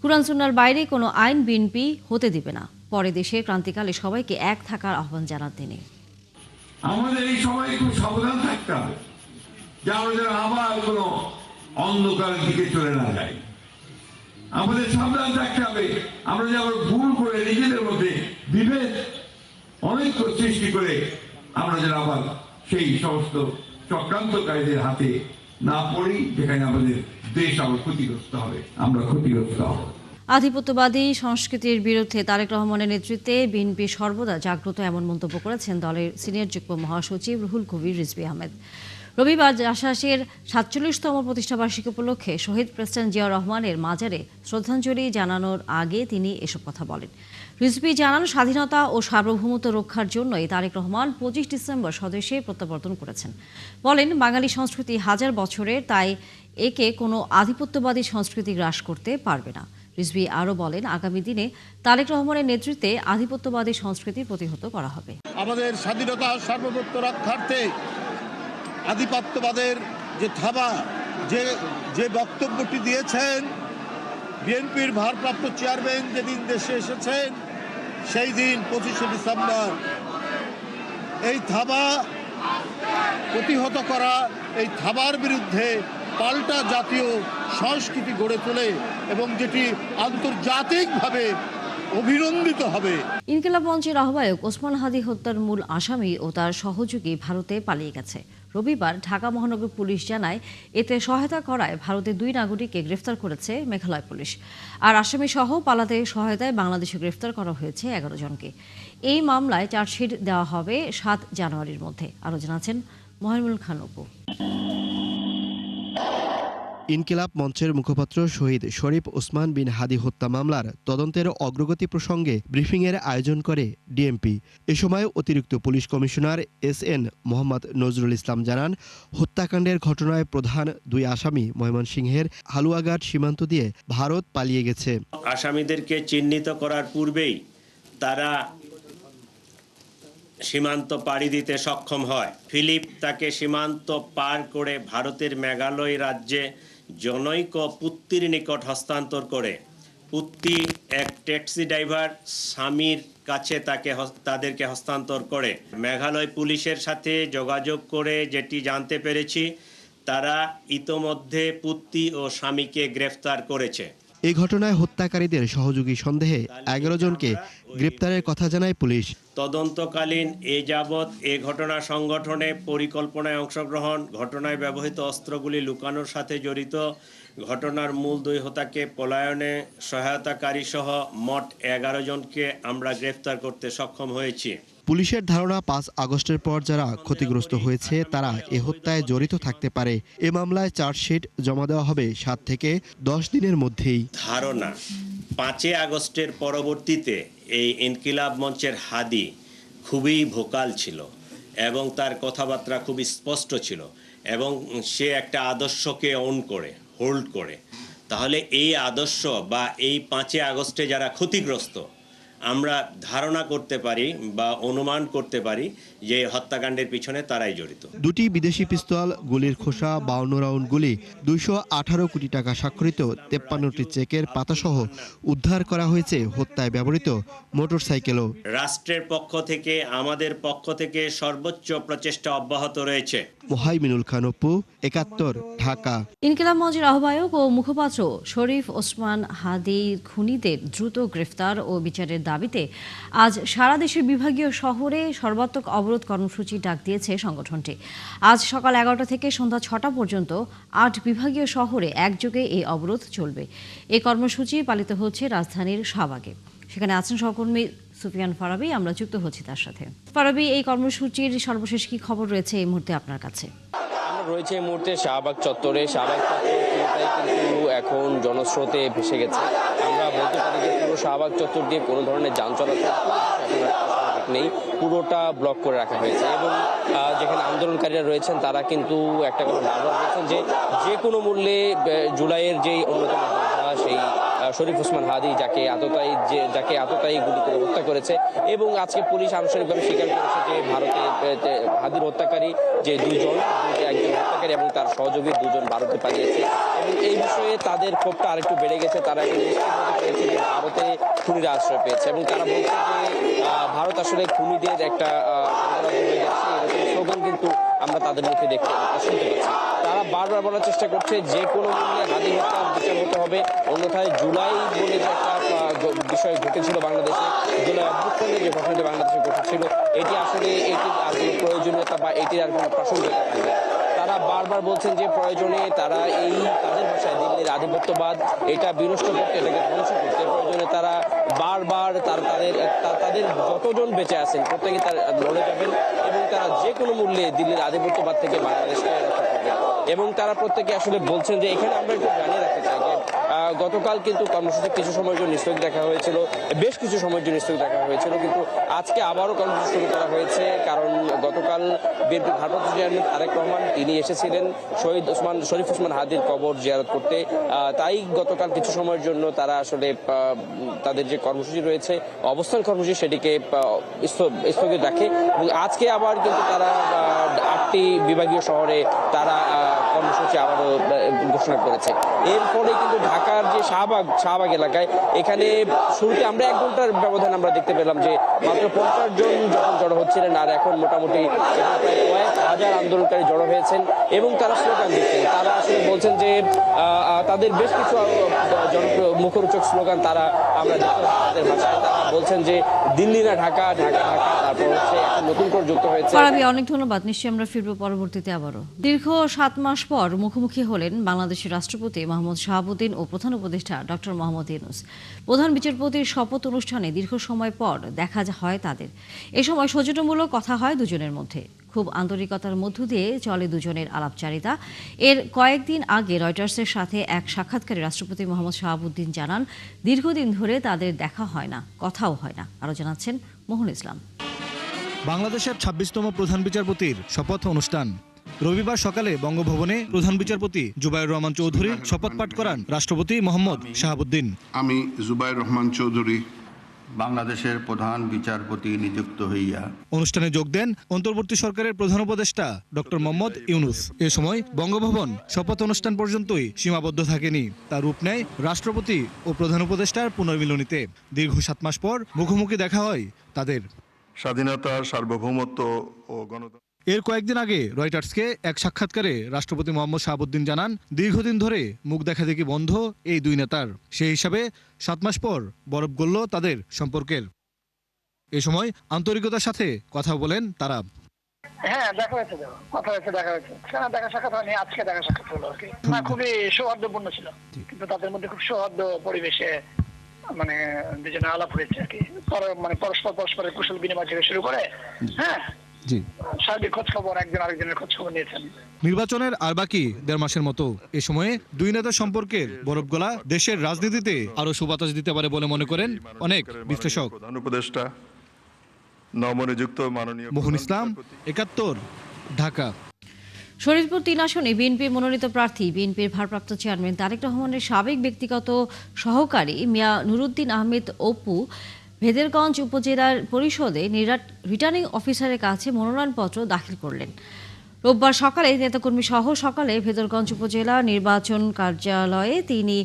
কুরআন সুন্নাহর বাইরে কোনো আইন বিএনপি হতে দিবে না। পরে দেশের ক্রান্তিকালে সবাইকে এক থাকার আহ্বান জানান তিনি। আমাদের এই সময় খুব সাবধান থাকতে হবে যে আমরা যেন আবার কোনো অন্ধকারের দিকে চলে না যাই। আমাদের সাবধান থাকতে হবে আমরা যেন ভুল করে নিজেদের মধ্যে বিভেদ অনৈক্য সৃষ্টি করে আমরা যেন আবার সেই সমস্ত চক্রান্তকারীদের হাতে না পড়ি, যেখানে আমাদের দেশ আবার ক্ষতিগ্রস্ত হবে, আমরা ক্ষতিগ্রস্ত হব। আধিপত্যবাদী সংস্কৃতির বিরুদ্ধে তারেক রহমানের নেতৃত্বে বিএনপি সর্বদা জাগ্রত, এমন মন্তব্য করেছেন দলের সিনিয়র যুগ্ম মহাসচিব রুহুল কবির রিজভী আহমেদ। রবিবার জাসাসের ৪৭তম প্রতিষ্ঠাবার্ষিকী উপলক্ষে শহীদ প্রেসিডেন্ট জিয়াউর রহমানের মাজারে শ্রদ্ধাঞ্জলি জানানোর আগে তিনি এসব কথা বলেন। রিজভী জানান, স্বাধীনতা ও সার্বভৌমত্ব রক্ষার জন্যই তারেক রহমান ২৫ ডিসেম্বর স্বদেশে প্রত্যাবর্তন করেছেন। বলেন, বাঙালি সংস্কৃতি হাজার বছরের, তাই একে কোনো আধিপত্যবাদী সংস্কৃতি গ্রাস করতে পারবে না। রিজভী আরও বলেন, আগামী দিনে তারেক রহমানের নেতৃত্বে আধিপত্যবাদী সংস্কৃতি প্রতিহত করা হবে। আমাদের স্বাধীনতা সার্বভৌমত্ব রক্ষার্থে আধিপত্যবাদের যে থাবা, যে বক্তব্যটি দিয়েছেন বিএনপির ভারপ্রাপ্ত চেয়ারম্যান যেদিন দেশে এসেছেন সেই দিন ২৫শে ডিসেম্বর, এই থাবা প্রতিহত করা, এই থাবার বিরুদ্ধে পাল্টা জাতীয় সংস্কৃতি গড়ে তোলে এবং যেটি আন্তর্জাতিকভাবে অভিনন্দিত হবে। ইনকিলাব মঞ্চের আহ্বায়ক ওসমান হাদী হত্যার মূল আসামি ও তার সহযোগী ভারতে পালিয়ে গেছে। রবিবার ঢাকা মহানগর পুলিশ জানায়, এতে সহায়তা করায় ভারতের 2 নাগরিককে গ্রেফতার করেছে মেঘালয় পুলিশ। আর আসামি সহ পালাতে সহায়তায় বাংলাদেশে গ্রেফতার করা হয়েছে 11 জনকে। এই মামলায় চার্জশিট দেওয়া হবে 7 জানুয়ারির মধ্যে। আরও জানাচ্ছেন মহিমুল খান অপু। ইনকিলাব মঞ্চের মুখপাত্র শহীদ শরীফ ওসমান বিন হাদী হত্যা মামলার তদন্তের অগ্রগতি প্রসঙ্গে ব্রিফিংয়ের আয়োজন করে ডিএমপি। এ সময় অতিরিক্ত police commissioner SN Mohammad Nazrul Islam জানান, হত্যাকাণ্ডের ঘটনায় প্রধান 2 আসামি ময়মনসিংহের হালুয়াঘাট সীমান্ত দিয়ে ভারত পালিয়ে গেছে। আসামিদেরকে চিহ্নিত করার পূর্বেই তারা সীমান্ত পাড়ি দিতে সক্ষম হয়। ফিলিপ তাকে সীমান্ত পার করে ভারতের মেঘালয় রাজ্যে জনৈক পুত্তির নিকট হস্তান্তর করে। পুত্তি এক ট্যাক্সি ড্রাইভার স্বামীর কাছে তাদেরকে হস্তান্তর করে। মেঘালয় পুলিশের সাথে যোগাযোগ করে যেটি জানতে পেরেছি, তারা ইতোমধ্যে পুত্তি ও স্বামীকে গ্রেফতার করেছে। এই ঘটনায় হত্যাকারীদের সহযোগী সন্দেহে 11 জনকে গ্রেপ্তারের কথা জানায় পুলিশ। তদন্তকালীন এ যাবৎ এ ঘটনা সংগঠনে পরিকল্পনায় অংশগ্রহণ, ঘটনায় ব্যবহৃত অস্ত্রগুলি লুকানোর সাথে জড়িত, ঘটনার মূল 2 হোতাকে পলায়নে সহায়তাকারী সহ মোট 11 জনকে আমরা গ্রেফতার করতে সক্ষম হয়েছি। পুলিশের ধারণা 5 আগস্টের পর যারা ক্ষতিগ্রস্ত হয়েছে তারা এ হত্যায় জড়িত থাকতে পারে। এ মামলায় চার্জশিট জমা দেওয়া হবে 7 থেকে 10 দিনের মধ্যেই। ধারণা 5 আগস্টের পরবর্তীতে এই ইনকিলাব মঞ্চের হাদী খুবই ভোকাল ছিল এবং তার কথাবার্তা খুবই স্পষ্ট ছিল এবং সে একটা আদর্শকে হোল্ড করে। তাহলে এই আদর্শ বা এই 5 আগস্টে যারা ক্ষতিগ্রস্ত, আমরা ধারণা করতে পারি বা অনুমান করতে পারি যে হত্যাকাণ্ডের পিছনে তারাই জড়িত। 2টি বিদেশি পিস্তল, গুলির খোসা, 52 রাউন্ড গুলি, 218 কোটি টাকা স্বাক্ষরিত 53টি চেকের পাতাসহ উদ্ধার করা হয়েছে হত্যায় ব্যবহৃত মোটরসাইকেলও। রাষ্ট্রের পক্ষ থেকে, আমাদের পক্ষ থেকে সর্বোচ্চ প্রচেষ্টা অব্যাহত রয়েছে। মহিমুল খান অপু, 71, ঢাকা। ইনকিলাব মঞ্চের আহ্বায়ক ও মুখপাত্র শরীফ ওসমান হাদী খুনিদের দ্রুত গ্রেফতার ও বিচারের দাবিতে আজ সারা দেশের বিভাগীয় শহরে সর্বাত্মক অবরোধ কর্মসূচি ডাক দিয়েছে সংগঠনটি। আজ সকাল 11টা থেকে সন্ধ্যা 6টা পর্যন্ত 8 বিভাগীয় শহরে একযোগে এই অবরোধ চলবে। এই কর্মসূচি পালিত হচ্ছে রাজধানীর শাহবাগে। সেখানে আছেন সহকর্মী সুফিয়ান ফারাবি, আমরা যুক্ত হচ্ছি তার সাথে। ফারাবি, এই কর্মসূচির সর্বশেষ কি খবর রয়েছে এই মুহূর্তে আপনার কাছে? রয়েছে এই মুহূর্তে শাহবাগ চত্বরে। শাহবাগ চত্বরটাই কিন্তু এখন জনস্রোতে ভেসে গেছে। আমরা বলতে পারি যে পুরো শাহবাগ চত্বর দিয়ে কোনো ধরনের যান চলাচল নেই, পুরোটা ব্লক করে রাখা হয়েছে এবং যেখানে আন্দোলনকারীরা রয়েছেন তারা কিন্তু একটা কথা বারবার বলছেন যে কোনো মূল্যে জুলাইয়ের যেই অন্যতম যোদ্ধা সেই শরীফ ওসমান হাদী যাকে আততায়ী গুলি করে হত্যা করেছে এবং আজকে পুলিশ আনুষ্ঠানিকভাবে স্বীকার করেছে যে ভারতে হাদীর হত্যাকারী যে 2 জন, একজন হত্যাকারী এবং তার সহযোগী 2 জন ভারতে পালিয়েছে এবং এই বিষয়ে তাদের ক্ষোভটা আরেকটু বেড়ে গেছে। তারা এখন নিশ্চিত হতে পেরেছে যে ভারতে খুনিরা আশ্রয় পেয়েছে এবং তারা বলছে যে ভারত আসলে খুনিদের একটা হয়ে যাচ্ছে, এরকম স্লোগান কিন্তু আমরা তাদের মুখে শুনতে পাচ্ছি। তারা বারবার বলার চেষ্টা করছে যে কোনো মূল্যে হাদী হত্যার বিচার হতে হবে, অন্যথায় জুলাই বলে যে একটা বিষয় ঘটেছিল বাংলাদেশে, জুলাই অভ্যুত্থানের যে ঘটনাটি বাংলাদেশে ঘটেছিল, এটি আসলে এটির আর কোনো প্রয়োজনীয়তা বা এটির আর কোনো প্রাসঙ্গিকতা থাকবে। তারা বারবার বলছেন যে প্রয়োজনে তারা তাদের ভাষায় দিল্লির আধিপত্যবাদ এটা বিনষ্ট করতে, এটাকে ধ্বংস করতে প্রয়োজনে তারা বারবার তাদের যতজন বেঁচে আছেন প্রত্যেকে তারা লড়ে যাবেন এবং তারা যে কোনো মূল্যে দিল্লির আধিপত্যবাদ থেকে বাংলাদেশকে রক্ষা করবেন এবং তারা প্রত্যেকে আসলে বলছেন যে এখানে আমরা একটু জানিয়ে রাখতে চাই যে গতকাল কিন্তু কর্মসূচি কিছু সময়ের জন্য স্থগিত রাখা হয়েছিল, বেশ কিছু সময়ের জন্য স্থগিত রাখা হয়েছিল, কিন্তু আজকে আবারও কর্মসূচি শুরু করা হয়েছে। কারণ গতকাল বিএনপি ভারপ্রাপ্ত চেয়ারম্যান তারেক রহমান তিনি এসেছিলেন শরীফ ওসমান হাদীর কবর জিয়ারত করতে, তাই গতকাল কিছু সময়ের জন্য তারা আসলে তাদের যে কর্মসূচি রয়েছে, অবস্থান কর্মসূচি, সেটিকে স্থগিত রাখে এবং আজকে আবার কিন্তু তারা 8টি বিভাগীয় শহরে তারা কর্মসূচি আবারও ঘোষণা করেছে। এর ফলে কিন্তু ঢাকার যে শাহবাগ এলাকায় এখানে শুরুতে আমরা 1 ঘন্টার ব্যবধান আমরা দেখতে পেলাম যে মাত্র 50 জন যখন জড়ো হচ্ছিলেন, আর এখন মোটামুটি প্রায় কয়েক হাজার আন্দোলনকারী জড়ো হয়েছেন এবং তারা স্লোগান দিচ্ছেন। তারা আসলে বলছেন যে তাদের বেশ কিছু জনপ্রিয় মুখরোচক স্লোগান তারা আমরা দেখতে পাচ্ছি তাদের ভাষায়। তারা বলছেন যে দিল্লি না ঢাকা, ঢাকা ঢাকা, তারপর হচ্ছে একটা নতুন করে যুক্ত হয়েছে। ফারাবি, অনেক ধন্যবাদ। নিশ্চয়ই আমরা ফিরবো পরবর্তীতে আবারও। দীর্ঘ 7 মাস পর মুখোমুখি হলেন বাংলাদেশের রাষ্ট্রপতি মোহাম্মদ শাহাবুদ্দিন ও প্রধান উপদেষ্টা ডক্টর মোহাম্মদ ইউনূস। প্রধান বিচারপতির শপথ অনুষ্ঠানে দীর্ঘ সময় পর দেখা হয় তাদের। এ সময় সৌজন্যমূলক কথা হয় দুজনের মধ্যে। খুব আন্তরিকতার মধ্য দিয়ে চলে দুজনের আলাপচারিতা। এর কয়েকদিন আগে রয়টার্সের সাথে এক সাক্ষাৎকারে রাষ্ট্রপতি মোহাম্মদ শাহাবুদ্দিন জানান, দীর্ঘদিন ধরে তাদের দেখা হয় না, কথাও হয় না। আরও জানাচ্ছেন মোহন ইসলাম। বাংলাদেশের 26তম প্রধান বিচারপতির শপথ অনুষ্ঠান রবিবার সকালে বঙ্গভবনে প্রধান বিচারপতি জুবায়ের রহমান চৌধুরী শপথ পাঠ করান রাষ্ট্রপতি মোহাম্মদ শাহাবুদ্দিন। আমি জুবায়ের রহমান চৌধুরী বাংলাদেশের প্রধান বিচারপতি নিযুক্ত হইয়া। অনুষ্ঠানে যোগ দেন অন্তর্বর্তী সরকারের প্রধান উপদেষ্টা ডক্টর মোহাম্মদ ইউনূস। এ সময় বঙ্গভবন শপথ অনুষ্ঠান পর্যন্তই সীমাবদ্ধ থাকেনি, তার রূপ নেয় রাষ্ট্রপতি ও প্রধান উপদেষ্টার পুনর্মিলনীতে। দীর্ঘ 7 মাস পর মুখোমুখি দেখা হয় তাদের। স্বাধীনতা, সার্বভৌমত্ব ও গণতন্ত্র। এর কয়েকদিন আগে রয়টার্সকে এক সাক্ষাৎকারে রাষ্ট্রপতি মোহাম্মদ শাহাবুদ্দিন জানান, দীর্ঘদিন ধরে মুখ দেখাদেখি বন্ধ এই দুই নেতার। সেই হিসাবে 7 মাস পর বরফ গলল তাদের সম্পর্কের। এ সময় আন্তরিকতার সাথে কথা বলেন তারা। হ্যাঁ, দেখা হয়েছে, কথা হয়েছে, দেখা হয়েছে। দেখা সাক্ষাৎ হয়নি, আজকে দেখা সাক্ষাৎ হলো আর কি। না, খুবই সৌহার্দ্যপূর্ণ ছিল, কিন্তু তাদের মধ্যে খুব সৌহার্দ্য পরিবেশে মানে দুজনে আলাপ হয়েছে আর কি। পরস্পরের কুশল বিনিময় থেকে শুরু করে সার্বিক খোঁজ খবর, একজন আরেকজনের খোঁজ খবর নিয়েছেন। নির্বাচনের আর বাকি 1.5 মাসের মতো। এ সময়ে দুই নেতার সম্পর্কের বরফ গলা দেশের রাজনীতিতে আরো সুবাতাস দিতে পারে বলে মনে করেন অনেক বিশ্লেষক। প্রধান উপদেষ্টা নবনিযুক্ত মাননীয় মোহন ইসলাম, 71, ঢাকা। শরীয়তপুর 3 আসনে বিএনপির মনোনীত প্রার্থী বিএনপির ভারপ্রাপ্ত চেয়ারম্যান তারেক রহমানের সাবেক ব্যক্তিগত সহকারী মিয়া নুরুদ্দিন আহমেদ অপু ভেদেরগঞ্জ উপজেলার পরিষদে রিটার্নিং অফিসারের কাছে মনোনয়নপত্র দাখিল করলেন। রোববার সকালে নেতাকর্মী সহ সকালে ভেদেরগঞ্জ উপজেলা নির্বাচন কার্যালয়ে তিনি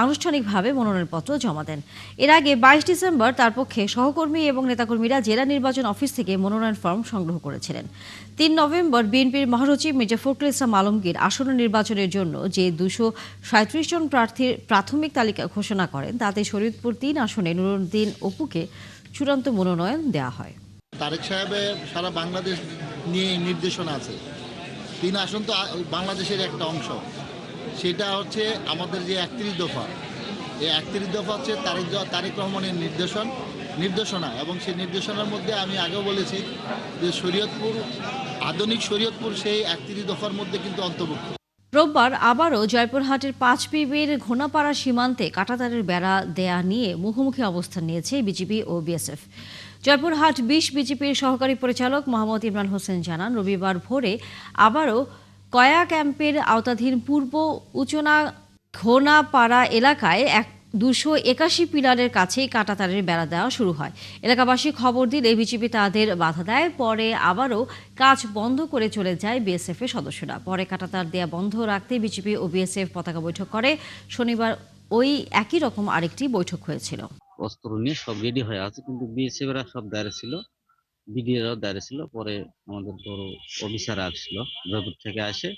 আনুষ্ঠানিকভাবে মনোনয়নপত্র জমা দেন। এর আগে 22 ডিসেম্বর তার পক্ষে সহকর্মী এবং নেতাকর্মীরা জেলা নির্বাচন অফিস থেকে মনোনয়ন ফর্ম সংগ্রহ করেছিলেন। 3 নভেম্বর বিএনপির মহাসচিব মির্জা ফখরুল ইসলাম আলমগীর আসন্ন নির্বাচনের জন্য যে 237 জন প্রার্থীর প্রাথমিক তালিকা ঘোষণা করেন, তাতে শরীয়তপুর 3 আসনে নুরুদ্দিন অপুকে চূড়ান্ত মনোনয়ন দেওয়া হয়। তারেক সাহেবের সারা বাংলাদেশ নিয়ে নির্দেশনা আছে। 3 আসন তো বাংলাদেশের একটা অংশ, সেটা হচ্ছে আমাদের যে 31 দফা। এই 31 দফা হচ্ছে তারেক রহমানের নির্দেশনা, এবং সেই নির্দেশনার মধ্যে আমি আগেও বলেছি যে শরীয়তপুর, আধুনিক শরীয়তপুর সেই 31 দফার মধ্যে কিন্তু অন্তর্ভুক্ত। রোববার আবারও জয়পুরহাটের 5 বিবির ঘোনাপাড়া সীমান্তে কাঁটাতারের বেড়া দেয়া নিয়ে মুখোমুখি অবস্থান নিয়েছে বিজিবি ও বিএসএফ। জয়পুরহাট 20 বিজিপির সহকারী পরিচালক মোহাম্মদ ইমরান হোসেন জানান, রবিবার ভোরে আবারও কয়া ক্যাম্পের আওতাধীন পূর্ব উচনা ঘোনাপাড়া এলাকায় 281 পিলারের কাছেই কাঁটাতারের বেড়া দেওয়া শুরু হয়। এলাকাবাসী খবর দিলে বিজিবি তাদের বাধা দেয়। পরে আবারও কাজ বন্ধ করে চলে যায় বিএসএফ এর সদস্যরা। পরে কাঁটাতার দেয়া বন্ধ রাখতে বিজিবি ও বিএসএফ পতাকা বৈঠক করে। শনিবার ওই একই রকম আরেকটি বৈঠক হয়েছিল। অস্ত্র নিয়ে সব রেডি হয়ে আছে, কিন্তু বিএসএফরা সব দাঁড়িয়ে ছিল, বিডিএরাও দাঁড়িয়ে ছিল। পরে আমাদের বড় অফিসার আসছিল, জয়পুর থেকে আসে,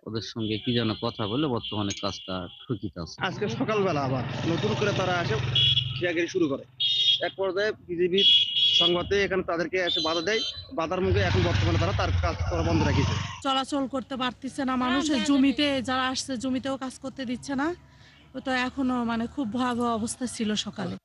ওদের সঙ্গে কি যেন কথা বলে বর্তমানে কাজটা ঠুকিতে আছে। আজকে সকালবেলা আবার নতুন করে তারা আসে ক্রিয়াগিরি শুরু করে। এক পর্যায়ে বিজেপির সংবাদে এখানে তাদেরকে এসে বাধা দেয়, বাধার মুখে এখন বর্তমানে তারা তার কাজ করা বন্ধ রেখেছে। চলাচল করতে পারতেছে না, মানুষের জমিতে যারা আসছে জমিতেও কাজ করতে দিচ্ছে না। তো এখনো মানে খুব ভয়াবহ অবস্থা ছিল সকালে।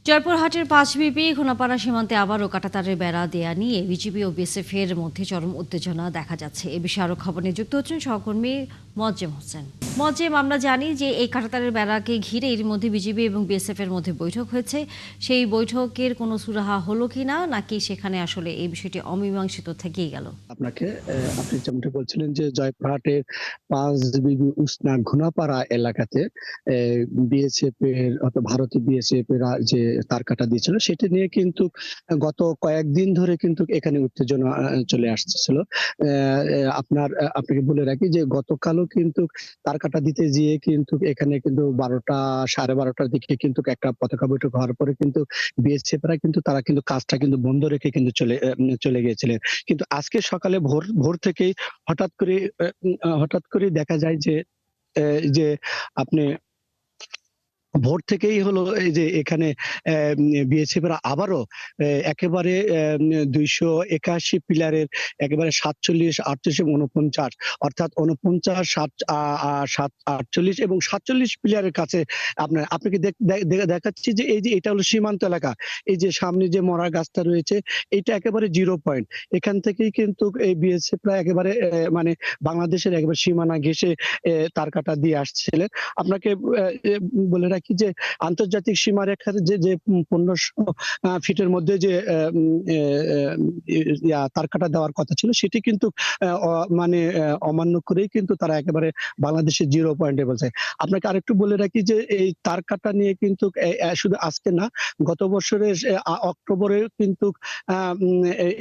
জয়পুরহাটের 5 বিবি ঘোনাপাড়া সীমান্তে আবারও কাঁটাতারের বেড়া দেয়া নিয়ে বিজিবি ও বিএসএফ এর মধ্যে চরম উত্তেজনা দেখা যাচ্ছে। এ বিষয়ে আরো খবর নিয়ে যুক্ত হচ্ছেন সহকর্মী মোয়াজ্জেম হোসেন। মোয়াজ্জেম, আমরা জানি যে এই কাঁটাতারের বেড়াকে ঘিরে এর মধ্যে বিজিবি এবং বিএসএফ এর মধ্যে বৈঠক হয়েছে। সেই বৈঠকের কোনো সুরাহা হলো কিনা, নাকি সেখানে আসলে এই বিষয়টি অমীমাংসিত থেকেই গেল? আপনি যেমনটা বলছিলেন যে জয়পুরহাটের 5 বিবি উসনা ঘোনাপাড়া এলাকাতে বিএসএফ এর ভারতীয় বিএসএফ এর যে তার কাটা দিয়েছিল, সেটি নিয়ে কিন্তু গত কয়েকদিন ধরে কিন্তু এখানে উত্তেজনা চলে আসছিল। আপনাকে বলে রাখি যে গতকালও কিন্তু তার কাটা দিতে গিয়ে কিন্তু এখানে কিন্তু 12:30 দিকে কিন্তু একটা পতাকা বৈঠক হওয়ার পরে কিন্তু বিএসএফরা কিন্তু তারা কিন্তু কাজটা কিন্তু বন্ধ রেখে কিন্তু চলে গিয়েছিলেন। কিন্তু আজকে সকালে ভোর থেকেই হঠাৎ করে দেখা যায় যে আপনি ভোর থেকেই হলো এই যে এখানে বিএসএফরা আবারও একেবারে 281 পিলারের একেবারে 47, 48 এবং 49 অর্থাৎ 49, 48 এবং 47 পিলারের কাছে আপনাকে দেখাচ্ছি যে এই যে এটা হলো সীমান্ত এলাকা। এই যে সামনে যে মরা গাছটা রয়েছে এটা একেবারে 0 পয়েন্ট। এখান থেকেই কিন্তু এই বিএসএফরা একেবারে মানে বাংলাদেশের একেবারে সীমানা ঘেঁষে তার কাটা দিয়ে আসছিলেন। আপনাকে বলে রাখি যে আন্তর্জাতিক সীমারেখার যে 1500 ফিটের মধ্যে যে তার কাটা দেওয়ার কথা ছিল সেটি কিন্তু মানে অমান্য করেই কিন্তু তারা একেবারে বাংলাদেশের 0 পয়েন্টে বলছে। আপনাকে আরেকটু বলে রাখি যে এই তার কাটা নিয়ে কিন্তু শুধু আজকে না, গত বছরের অক্টোবরে কিন্তু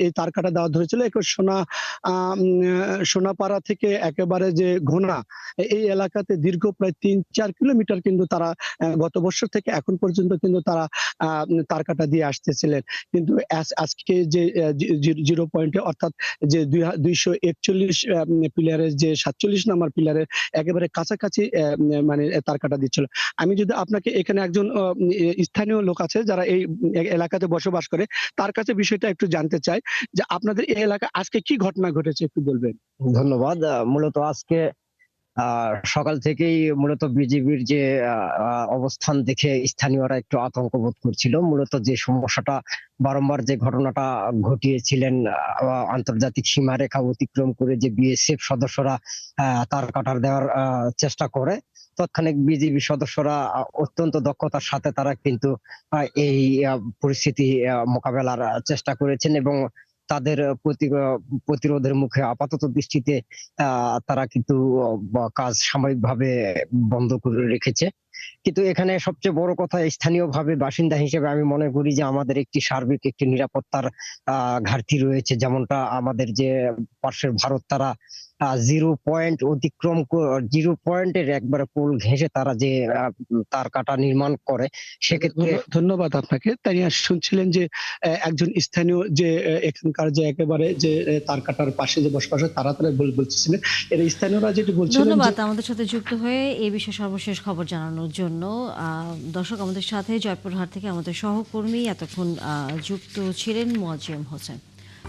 এই তার কাটা দেওয়া ধরেছিল। সোনাপাড়া থেকে একেবারে যে ঘোনা এই এলাকাতে দীর্ঘ প্রায় 3-4 কিলোমিটার কিন্তু তারা গত বছর থেকে এখন পর্যন্ত কিন্তু তারা তার কাটা দিয়ে আসতেছিলেন। কিন্তু আজকে যে 0 পয়েন্টে অর্থাৎ যে 241 পিলারের যে 47 নম্বর পিলারের একেবারে কাছাকাছি মানে তার কাটা দিচ্ছিল। আমি যদি আপনাকে এখানে একজন স্থানীয় লোক আছে যারা এই এলাকাতে বসবাস করে, তার কাছে বিষয়টা একটু জানতে চাই যে আপনাদের এই এলাকায় আজকে কি ঘটনা ঘটেছে একটু বলবেন। ধন্যবাদ। মূলত আজকে সকাল থেকেই মূলত বিজিবির যে অবস্থান দেখে স্থানীয়রা একটু আতঙ্ক বোধ করছিল। মূলত যে সমস্যাটা বারংবার যে ঘটনাটা ঘটিয়েছিলেন আন্তর্জাতিক সীমারেখা অতিক্রম করে যে বিএসএফ সদস্যরা তার কাটার দেওয়ার চেষ্টা করে, তৎক্ষণিক বিজিবি সদস্যরা অত্যন্ত দক্ষতার সাথে তারা কিন্তু এই পরিস্থিতি মোকাবেলার চেষ্টা করেছেন এবং তাদের প্রতিরোধের মুখে আপাতত দৃষ্টিতে তারা কিন্তু কাজ সাময়িকভাবে বন্ধ করে রেখেছে। কিন্তু এখানে সবচেয়ে বড় কথা, স্থানীয়ভাবে বাসিন্দা হিসেবে আমি মনে করি যে আমাদের একটি সার্বিক একটি নিরাপত্তার ঘাটতি রয়েছে। যেমনটা আমাদের যে পার্শ্বের ভারত, তারা 0 পয়েন্ট অতিক্রম 0 পয়েন্টের একবারে পোল ঘেঁষে তারা যে তার কাটা নির্মাণ করে, সেক্ষেত্রে ধন্যবাদ আপনাকে। তাই শুনছিলেন যে একজন স্থানীয় যে এখানকার যে একেবারে যে তার কাটার পাশে যে বসবাস তারা বলছিলেন, এর স্থানীয়রা যেটি বলছিলেন। ধন্যবাদ আমাদের সাথে যুক্ত হয়ে এই বিষয়ে সর্বশেষ খবর জানানোর জন্য। দর্শক, আমাদের সাথে জয়পুরহাট থেকে আমাদের সহকর্মী এতক্ষণ যুক্ত ছিলেন মোয়াজ্জেম হোসেন।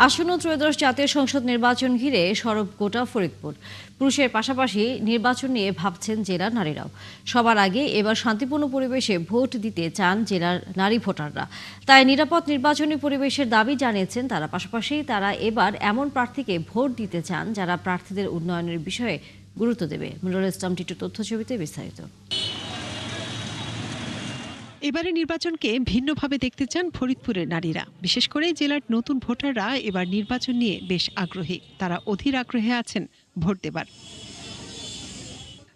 আসন্ন ত্রয়োদশ জাতীয় সংসদ নির্বাচন ঘিরে সরব গোটা ফরিদপুর। পুরুষের পাশাপাশি নির্বাচন নিয়ে ভাবছেন জেলার নারীরাও। সবার আগে এবার শান্তিপূর্ণ পরিবেশে ভোট দিতে চান জেলার নারী ভোটাররা। তাই নিরাপদ নির্বাচনী পরিবেশের দাবি জানিয়েছেন তারা। পাশাপাশি তারা এবার এমন প্রার্থীকে ভোট দিতে চান যারা প্রার্থীদের উন্নয়নের বিষয়ে গুরুত্ব দেবে। মুনুল ইসলাম টিটু তথ্যছবিতে বিস্তারিত। এবারে নির্বাচনকে ভিন্নভাবে দেখতে চান ফরিদপুরের নারীরা। বিশেষ করে জেলার নতুন ভোটাররা এবার নির্বাচন নিয়ে বেশ আগ্রহী। তারা অধীর আগ্রহে আছেন ভোট দেবার।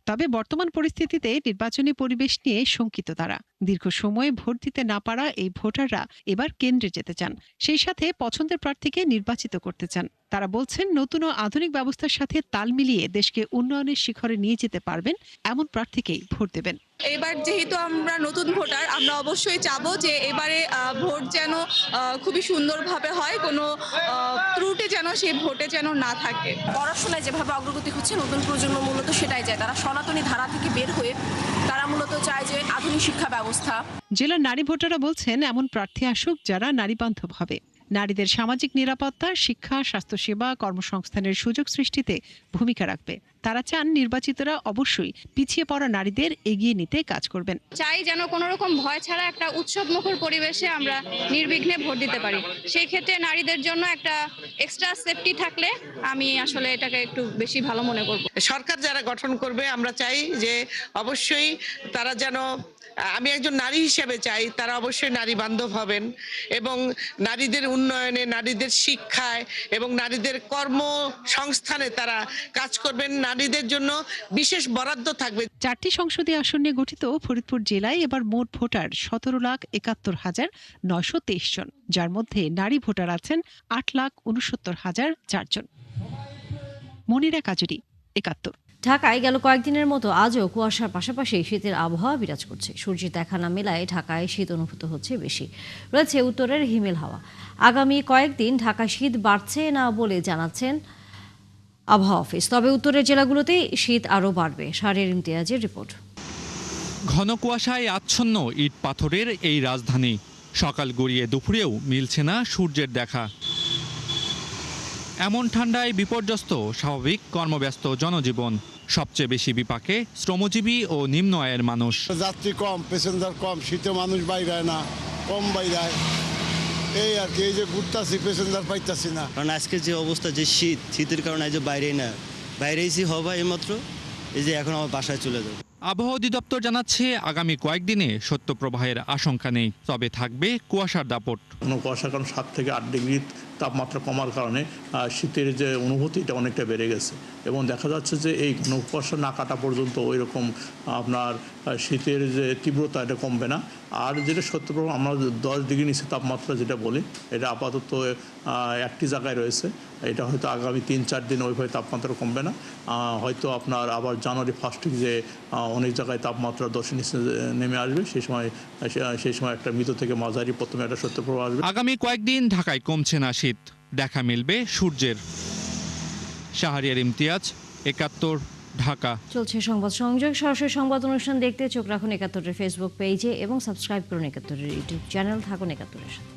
তবে বর্তমান পরিস্থিতিতে নির্বাচনী পরিবেশ নিয়ে শঙ্কিত তারা। দীর্ঘ সময়ে ভোট দিতে না পারা এই ভোটাররা এবার কেন্দ্রে যেতে চান, সেই সাথে পছন্দের প্রার্থীকে নির্বাচিত করতে চান। তারা বলছেন নতুন ও আধুনিক ব্যবস্থার সাথে তাল মিলিয়ে দেশকে উন্নয়নের শিখরে নিয়ে যেতে পারবেন এমন প্রার্থীকেই ভোট দেবেন। এবার যেহেতু আমরা নতুন ভোটার, আমরা অবশ্যই চাবো যে এবারে ভোট যেন খুবই সুন্দরভাবে হয়, কোনো ত্রুটি যেন সেই ভোটে যেন না থাকে। পড়াশোনায় যেভাবে অগ্রগতি হচ্ছে, নতুন প্রজন্ম মূলত সেটাই চায়। তারা সনাতনী ধারা থেকে বের হয়ে তারা মূলত চায় যে আধুনিক শিক্ষা ব্যবস্থা। জেলার নারী ভোটাররা বলছেন এমন প্রার্থী আসুক যারা নারী বান্ধব হবে, নারীদের সামাজিক নিরাপত্তা, শিক্ষা, স্বাস্থ্যসেবা, কর্মসংস্থানের সুযোগ সৃষ্টিতে ভূমিকা রাখবে। তারা চান নির্বাচিতরা অবশ্যই পিছিয়ে পড়া নারীদের এগিয়ে নিতে কাজ করবেন। চাই যেন কোনো রকম ভয় ছাড়া একটা উৎসবমুখর পরিবেশে আমরা নির্বিঘ্নে ভোট দিতে পারি। সেই ক্ষেত্রে নারীদের জন্য একটা এক্সট্রা সেফটি থাকলে আমি আসলে এটাকে একটু বেশি ভালো মনে করব। সরকার যারা গঠন করবে আমরা চাই যে অবশ্যই তারা যেন, আমি একজন নারী হিসেবে চাই তারা অবশ্যই নারী বান্ধব হবেন এবং নারীদের উন্নয়নে, নারীদের শিক্ষায় এবং নারীদের কর্মসংস্থানে তারা কাজ করবেন। নারীদের জন্য বিশেষ বরাদ্দ থাকবে। 4টি সংসদীয় আসন নিয়ে গঠিত ফরিদপুর জেলায় এবার মোট ভোটার 17,71,923 জন, যার মধ্যে নারী ভোটার আছেন 8,69,004 জন। মনিরা কাজুরি, 71। ঢাকায় গেল কয়েকদিনের মতো আজও কুয়াশার পাশাপাশি শীতের আবহাওয়া বিরাজ করছে। সূর্যের দেখা না মেলায় ঢাকায় শীত অনুভূত হচ্ছে বেশি। রয়েছে উত্তরের হিমেল হাওয়া। আগামী কয়েকদিন ঢাকায় শীত বাড়ছে না বলে জানাচ্ছেন আবহাওয়া অফিস। তবে উত্তরের জেলাগুলোতেই শীত আরও বাড়বে। শাহরিয়ার ইমতিয়াজের রিপোর্ট। ঘন কুয়াশায় আচ্ছন্ন ইট পাথরের এই রাজধানী। সকাল গড়িয়ে দুপুরেও মিলছে না সূর্যের দেখা। এমন ঠান্ডায় বিপর্যস্ত স্বাভাবিক কর্মব্যস্ত জনজীবন। সবচেয়ে বেশি বিপাকে শ্রমজীবী ও নিম্ন আয়ের মানুষ। যাত্রী কম, প্যাসেঞ্জার কম, শীতে মানুষ বাইরায় না, কম বাইরায়, এই আর কি। এই যে ঘুরতাছি, প্যাসেঞ্জার পাইতাছি না। কারণ আজকে যে অবস্থা, যে শীতের কারণে যে বাইরেই না, বাইরেইছি হবা এইমাত্র, এই যে এখন আমার বাসায় চলে যাবো। আবহাওয়া অধিদপ্তর জানাচ্ছে আগামী কয়েকদিনে শৈত্যপ্রবাহের আশঙ্কা নেই, তবে থাকবে কুয়াশার দাপট। কুয়াশার কারণে 7 থেকে 8 ডিগ্রি তাপমাত্রা কমার কারণে শীতের যে অনুভূতিটা অনেকটা বেড়ে গেছে এবং দেখা যাচ্ছে যে এই ঘন কুয়াশা না কাটা পর্যন্ত ওই রকম আপনার শীতের যে তীব্রতা এটা কমবে না। আর যেটা শৈত্যপ্রবাহ আমরা 10 ডিগ্রি নিচে তাপমাত্রা যেটা বলি, এটা আপাতত একটি জায়গায় রয়েছে। এটা হয়তো আগামী 3-4 দিন ওইভাবে তাপমাত্রা কমবে না। হয়তো আপনার আবার জানুয়ারি 1 উইকে যে অনেক জায়গায় তাপমাত্রা 10-এর নিচে নেমে আসবে, সেই সময় একটা মৃত থেকে মাঝারি প্রথমে একটা শৈত্যপ্রবাহ আসবে। আগামী কয়েকদিন ঢাকায় কমছে না শীত, দেখা মিলবে সূর্যের। শাহরিয়ার ইমতিয়াজ, 71, ঢাকা। চলছে সংবাদ সংযোগ। সরাসরি সংবাদ অনুষ্ঠান দেখতে চোখ রাখুন 71-এর ফেসবুক পেজে এবং সাবস্ক্রাইব করুন 71-এর ইউটিউব চ্যানেল। থাকুন 71-এর সাথে।